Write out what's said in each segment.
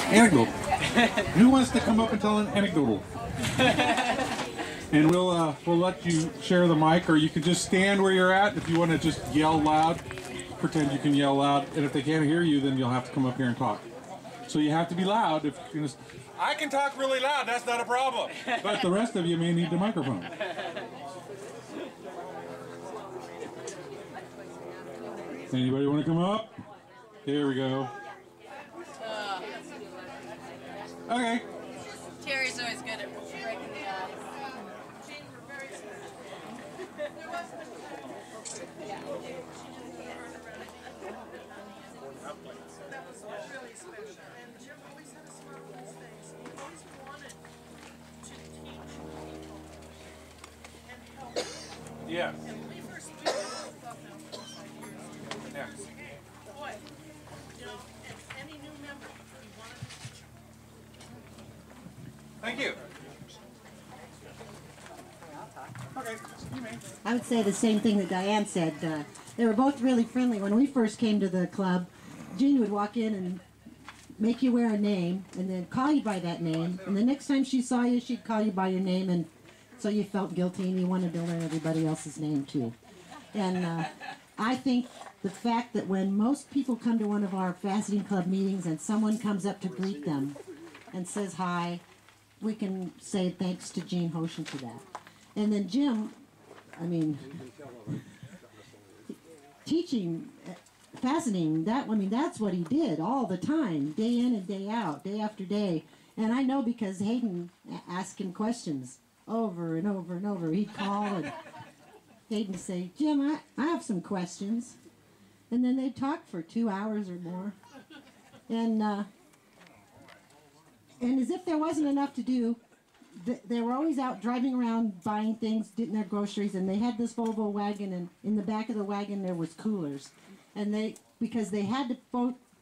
Anecdote. Who wants to come up and tell an anecdotal? And we'll let you share the mic, or you can just stand where you're at if you want to just yell loud. Pretend you can yell loud, and if they can't hear you, then you'll have to come up here and talk. So you have to be loud. If you're gonna, I can talk really loud. That's not a problem. But the rest of you may need the microphone. Anybody want to come up? Here we go. Okay. Terry's always good at breaking the ice. That was really special. And Jim always had a smile on his face. He always wanted to teach people and help them. Yes. And when we first did the club now 4 or 5 years ago, Yeah. boy, you know, and any new member, he wanted to teach them. Thank you. Okay, you may. I would say the same thing that Diane said. They were both really friendly. When we first came to the club, Jean would walk in and make you wear a name and then call you by that name. And the next time she saw you, she'd call you by your name, and so you felt guilty and you wanted to learn everybody else's name too. And I think the fact that when most people come to one of our Faceting Club meetings and someone comes up to greet them and says hi, we can say thanks to Jean Hoshin for that. And then Jim, I mean, teaching, faceting, that's what he did all the time, day in and day out, day after day. And I know because Hayden asked him questions over and over and over. He'd call and Hayden would say, Jim, I have some questions. And then they'd talk for 2 hours or more. And as if there wasn't enough to do, they were always out driving around buying things, getting their groceries, and they had this Volvo wagon, and in the back of the wagon there was coolers. And because they had to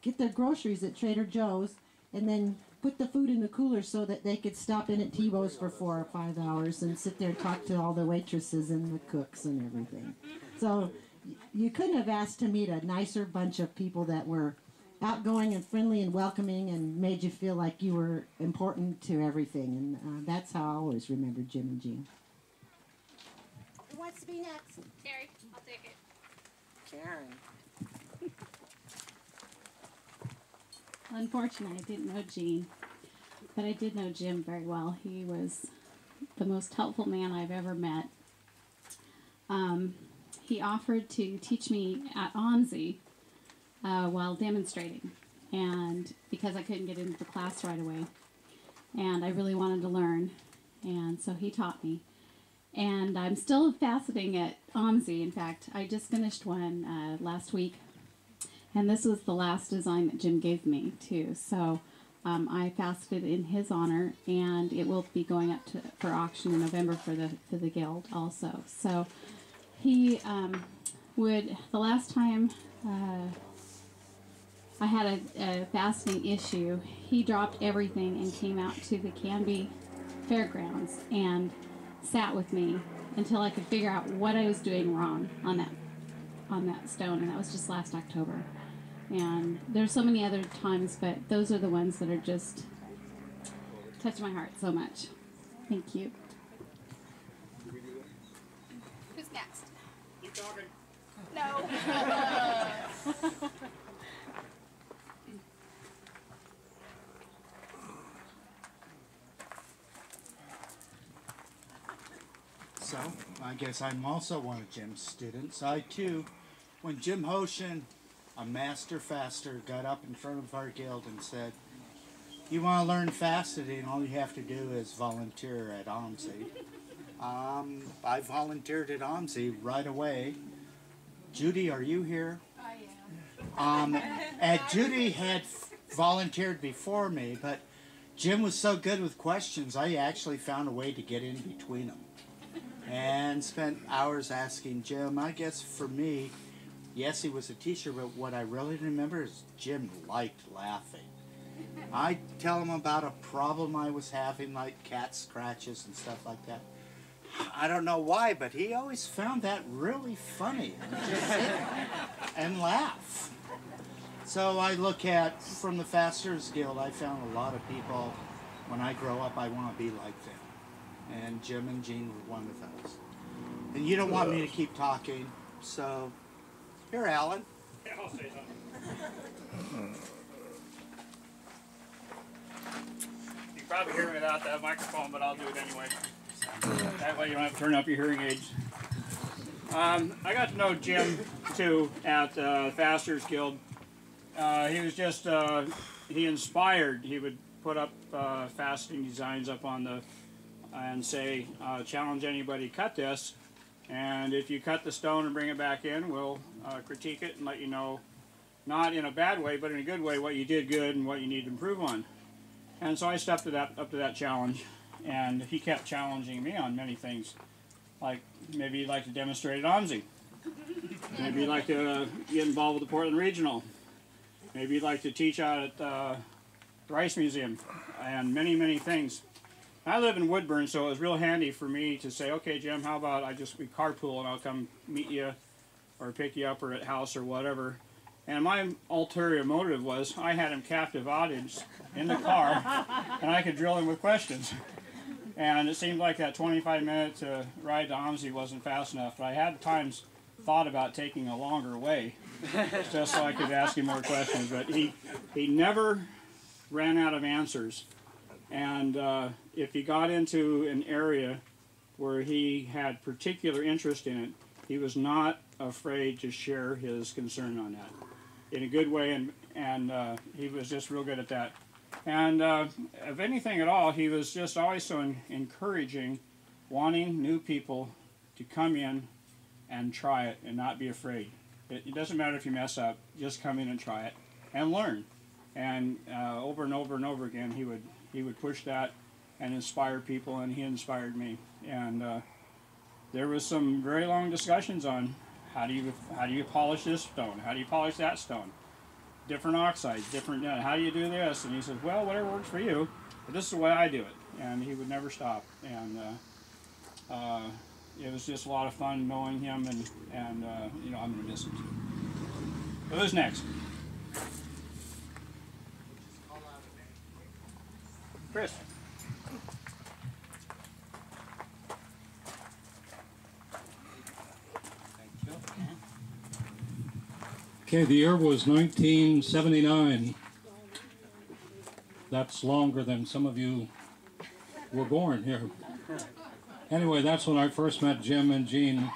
get their groceries at Trader Joe's and then put the food in the cooler so that they could stop in at Tebow's for 4 or 5 hours and sit there and talk to all the waitresses and the cooks and everything. So you couldn't have asked to meet a nicer bunch of people that were outgoing and friendly and welcoming and made you feel like you were important to everything. And that's how I always remember Jim and Jean. Who wants to be next? Terry, I'll take it. Karen. Unfortunately, I didn't know Jean, but I did know Jim very well. He was the most helpful man I've ever met. He offered to teach me at OMSI while demonstrating, and because I couldn't get into the class right away, and I really wanted to learn, and so he taught me. And I'm still faceting at OMSI. In fact, I just finished one last week. And this was the last design that Jim gave me, too. So I faceted in his honor, and it will be going up for auction in November for the guild also. So he the last time I had a faceting issue, he dropped everything and came out to the Canby Fairgrounds and sat with me until I could figure out what I was doing wrong on that stone, and that was just last October. And there's so many other times, but those are the ones that are just touch my heart so much. Thank you. Who's next? Keep talking. No. So, I guess I'm also one of Jim's students. I too, when Jim Hoshin, a master faster, got up in front of our guild and said, you want to learn faceting, all you have to do is volunteer at OMSI. I volunteered at OMSI right away. Judy, are you here? I am. And Judy had volunteered before me, but Jim was so good with questions, I actually found a way to get in between them. And spent hours asking Jim. I guess for me, yes, he was a teacher, but what I really remember is Jim liked laughing. I'd tell him about a problem I was having, like cat scratches and stuff like that. I don't know why, but he always found that really funny. And just sit and laugh. So I look at, from the Fasteners Guild, I found a lot of people, when I grow up, I want to be like them. And Jim and Jean were one of those. And you don't want me to keep talking, so here, Alan. Yeah, I'll say something. You can probably hear me without that microphone, but I'll do it anyway. That way you don't have to turn up your hearing aids. I got to know Jim, too, at the Fasteners Guild. He was just, he inspired. He would put up fastening designs up on the, and say, challenge anybody cut this, and if you cut the stone and bring it back in, we'll critique it and let you know, not in a bad way, but in a good way, what you did good and what you need to improve on. And so I stepped up to that challenge, and he kept challenging me on many things, like maybe you'd like to demonstrate at OMSI. Maybe you'd like to get involved with the Portland Regional. Maybe you'd like to teach out at the Rice Museum, and many, many things. I live in Woodburn, so it was real handy for me to say, okay, Jim, how about we carpool and I'll come meet you or pick you up or at house or whatever. And my ulterior motive was I had him captive audience in the car, and I could drill him with questions. And it seemed like that 25-minute ride to OMSI wasn't fast enough, but I had times thought about taking a longer way just so I could ask him more questions. But he never ran out of answers. And if he got into an area where he had particular interest in it, he was not afraid to share his concern on that in a good way, and he was just real good at that. And if anything at all, he was just always so encouraging, wanting new people to come in and try it and not be afraid. It doesn't matter if you mess up, just come in and try it and learn. And over and over and over again, he would push that and inspire people, and he inspired me. And there was some very long discussions on how do you polish this stone, how do you polish that stone, different oxides, different, how do you do this? And he says, well, whatever works for you, but this is the way I do it. And he would never stop. And it was just a lot of fun knowing him, and you know, I'm going to miss him too. So who's next? Chris. Okay, the year was 1979. That's longer than some of you were born here. Anyway, that's when I first met Jim and Jean.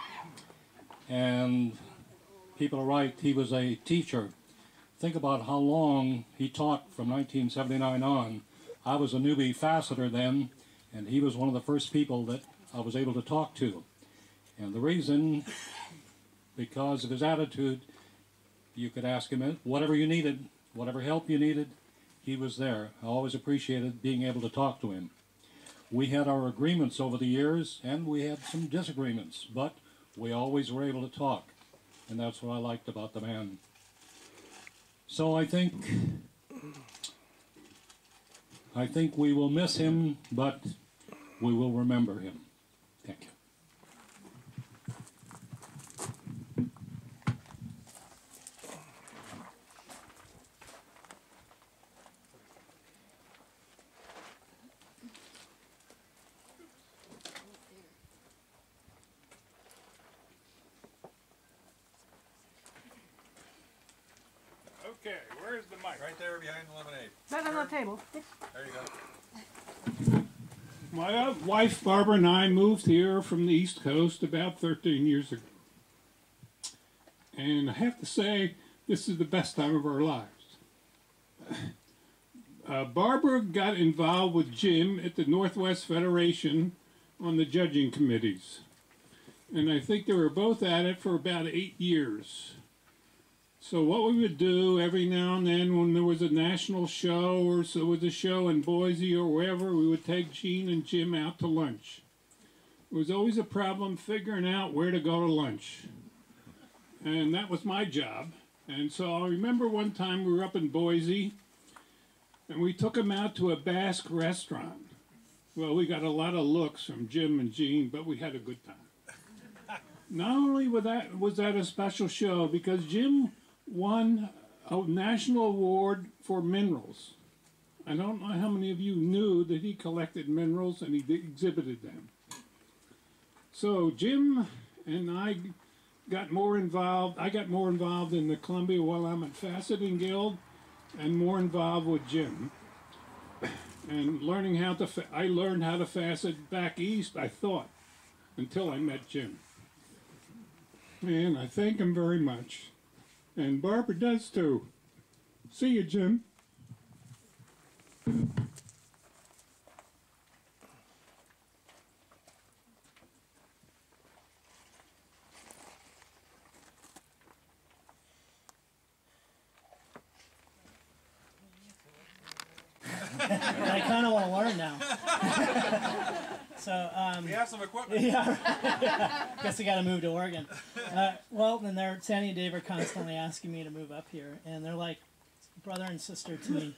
And people are right, he was a teacher. Think about how long he taught from 1979 on. I was a newbie faceter then, and he was one of the first people that I was able to talk to. And the reason, because of his attitude, you could ask him whatever you needed, whatever help you needed, he was there. I always appreciated being able to talk to him. We had our agreements over the years, and we had some disagreements, but we always were able to talk, and that's what I liked about the man. So I think we will miss him, but we will remember him. Thank you. Okay, where's the mic? Right there behind the lemonade. Right on the table. There you go. My wife Barbara and I moved here from the East Coast about 13 years ago. And I have to say, this is the best time of our lives. Barbara got involved with Jim at the Northwest Federation on the judging committees. And I think they were both at it for about 8 years. So what we would do every now and then when there was a national show or so was a show in Boise or wherever, we would take Jean and Jim out to lunch. It was always a problem figuring out where to go to lunch. And that was my job. And so I remember one time we were up in Boise and we took them out to a Basque restaurant. Well, we got a lot of looks from Jim and Jean, but we had a good time. Not only was that a special show, because Jim won a national award for minerals. I don't know how many of you knew that he collected minerals and he exhibited them. So Jim and I got more involved. I got more involved in the Columbia Willamette Faceting Guild and more involved with Jim. And learning how to, I learned how to facet back east, I thought, until I met Jim. And I thank him very much. And Barbara does too. See you, Jim. I kind of want to learn now. So We have some equipment. yeah, guess we got to move to Oregon. Well, then Sandy and Dave are constantly asking me to move up here, and they're like brother and sister to me.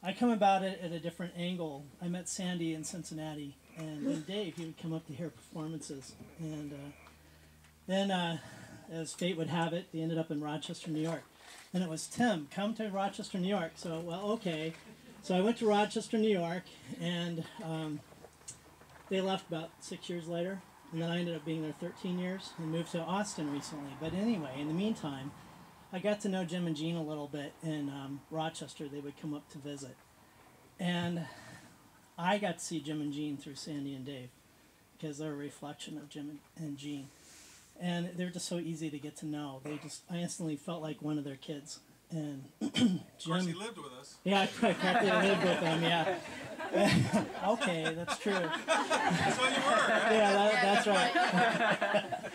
I come about it at a different angle. I met Sandy in Cincinnati, and then Dave, he would come up to hear performances, and then as fate would have it, they ended up in Rochester, New York. And it was, Tim, come to Rochester, New York. So, well, okay. So I went to Rochester, New York, and they left about 6 years later. And then I ended up being there 13 years and moved to Austin recently. But anyway, in the meantime, I got to know Jim and Jean a little bit in Rochester. They would come up to visit. And I got to see Jim and Jean through Sandy and Dave because they're a reflection of Jim and Jean. And they're just so easy to get to know. I instantly felt like one of their kids. And Jim, Of course, he lived with us. yeah, I practically lived with them, yeah. Okay, that's true. That's what you were, right? Yeah, that's right.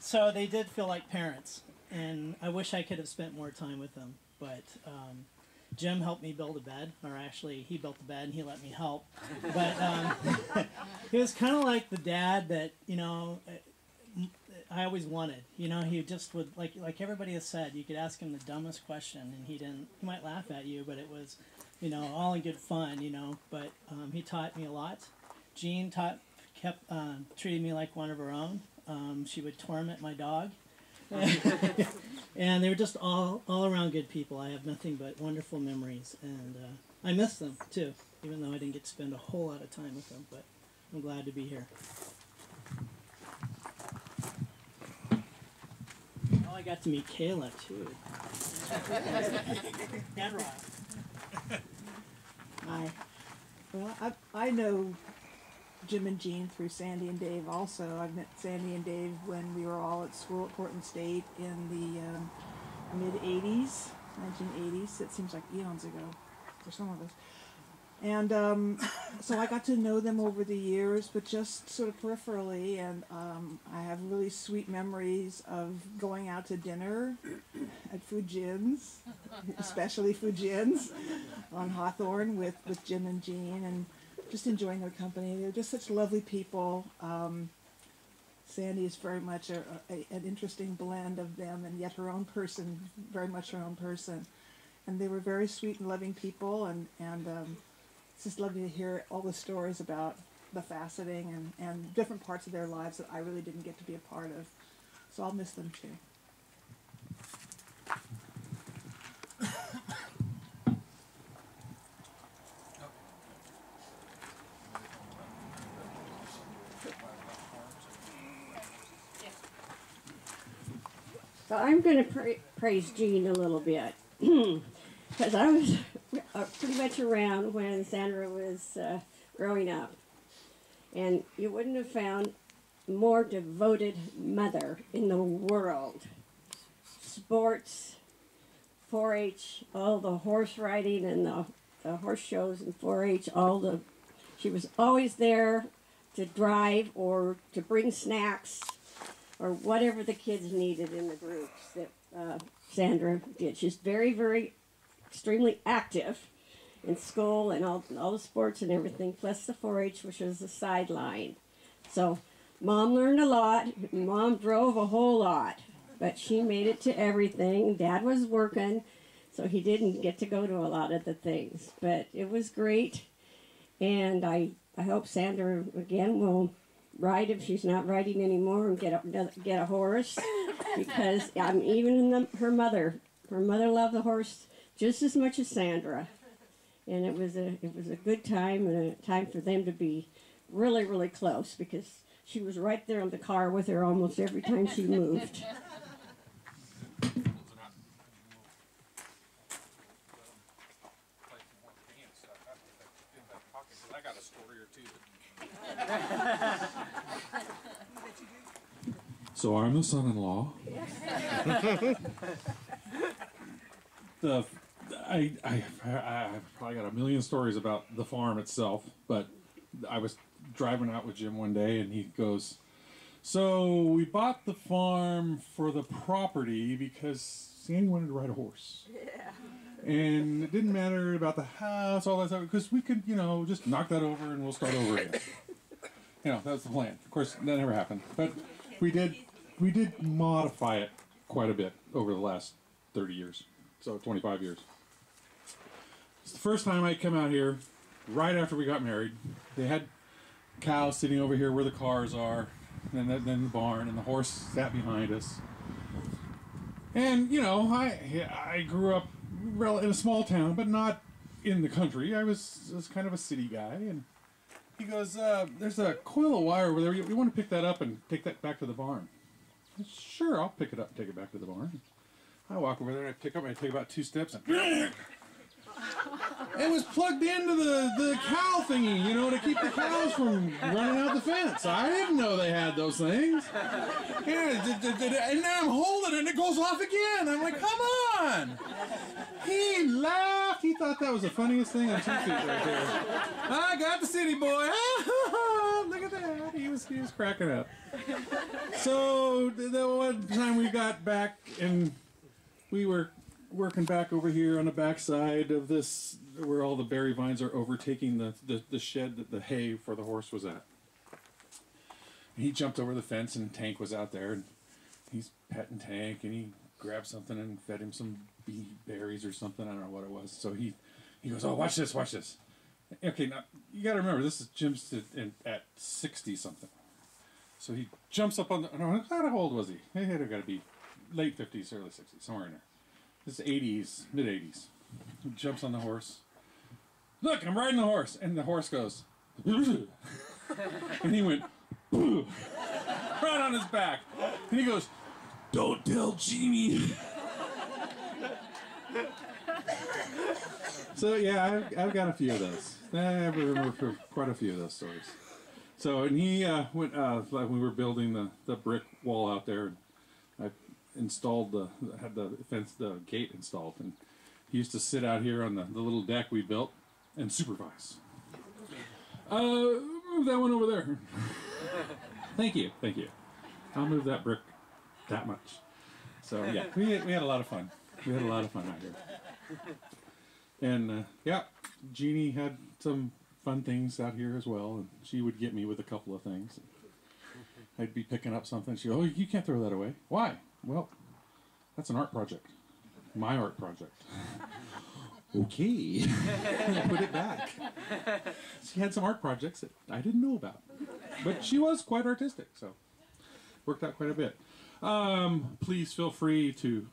So they did feel like parents, and I wish I could have spent more time with them. But Jim helped me build a bed, or actually he built the bed and he let me help. But he was kind of like the dad that, you know, I always wanted. You know, he just would, like everybody has said, you could ask him the dumbest question and he might laugh at you, but it was, you know, all in good fun, you know. But he taught me a lot. Jean kept treating me like one of her own. She would torment my dog. And they were just all around good people. I have nothing but wonderful memories, and I miss them too, even though I didn't get to spend a whole lot of time with them, but I'm glad to be here. Oh, I got to meet Kayla too. And Rob. Hi. Well, I know Jim and Jean through Sandy and Dave also. I've met Sandy and Dave when we were all at school at Portland State in the mid-80s, 1980s. It seems like eons ago for some of us. And so I got to know them over the years, but just sort of peripherally, and I have really sweet memories of going out to dinner at Fujin's, especially Fujin's, on Hawthorne with Jim and Jean, and just enjoying their company. They're just such lovely people. Sandy is very much an interesting blend of them, and yet her own person, very much her own person. And they were very sweet and loving people, and it's just lovely to hear all the stories about the faceting and different parts of their lives that I really didn't get to be a part of. So I'll miss them too. So I'm going to praise Jean a little bit, because I was pretty much around when Sandra was growing up, and you wouldn't have found a more devoted mother in the world. Sports, 4-H, all the horse riding and the horse shows and 4-H, she was always there to drive or to bring snacks or whatever the kids needed in the groups that Sandra did. She's very, very, extremely active in school and all the sports and everything, plus the 4-H, which was the sideline. So Mom learned a lot. Mom drove a whole lot, but she made it to everything. Dad was working, so he didn't get to go to a lot of the things. But it was great, and I hope Sandra, again, will ride if she's not riding anymore and get a horse, because even her mother Her mother loved the horse just as much as Sandra, and it was a good time and a time for them to be really, really close because she was right there in the car with her almost every time she moved. I got a story or two. So I'm the son-in-law. I probably got a million stories about the farm itself, but I was driving out with Jim one day, and he goes, "So we bought the farm for the property because Sandy wanted to ride a horse." Yeah. And it didn't matter about the house, all that stuff, because we could, just knock that over and we'll start over again. That was the plan. Of course, that never happened. But we did modify it quite a bit over the last 30 years, so 25 years. It's the first time I come out here, right after we got married. They had cows sitting over here where the cars are, and then the barn, and the horse sat behind us. And, I grew up in a small town, but not in the country. I was kind of a city guy, and he goes, "There's a coil of wire over there. You want to pick that up and take that back to the barn?" I said, "Sure, I'll pick it up and take it back to the barn." I walk over there, and I take about 2 steps, and it was plugged into the cow thingy, to keep the cows from running out the fence. I didn't know they had those things. Yeah, and now I'm holding it, and it goes off again. I'm like, "Come on!" He laughed. He thought that was the funniest thing on 2 feet right there. "I got the city boy." Look at that. He was cracking up. So the one time we got back, and we were working back over here on the backside of this, where all the berry vines are overtaking the shed that the hay for the horse was at. And he jumped over the fence, and Tank was out there, and he's petting Tank, and he grabbed something and fed him some berries or something. I don't know what it was. So he goes, "Oh, watch this, watch this." Okay, now you got to remember, this is Jim's at 60 something. So he jumps up on the. How old was he? He had got to be late 50s, early 60s, somewhere in there. This is 80s, mid 80s. He jumps on the horse. "Look, I'm riding the horse," and the horse goes, and he went, right on his back, and he goes, "Don't tell Jeannie." So yeah, I've got a few of those. I remember quite a few of those stories. So, and he went like we were building the brick wall out there. I installed had the fence, the gate installed, and he used to sit out here on the little deck we built and supervise. Move that one over there. Thank you. I'll move that brick that much. So yeah, we had a lot of fun. We had a lot of fun out here. And yeah, Jeannie had some fun things out here as well, and she would get me with a couple of things. I'd be picking up something. She'd go, "Oh, you can't throw that away." "Why?" "Well, that's an art project. My art project." "Okay." Put it back. She had some art projects that I didn't know about. But she was quite artistic, so worked out quite a bit. Please feel free to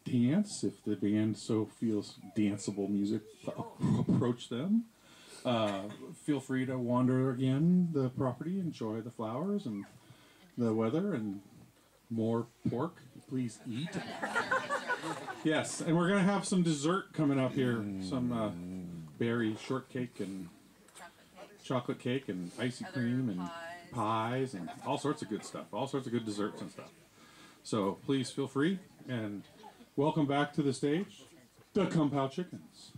dance if the band so feels danceable music. Approach them. Feel free to wander again the property, enjoy the flowers and the weather and more pork. Please eat. Yes, and we're going to have some dessert coming up here. Some berry shortcake and chocolate cake and icy cream and pies and all sorts of good stuff. All sorts of good desserts and stuff. So please feel free, and welcome back to the stage, the Kung Pao Chickens.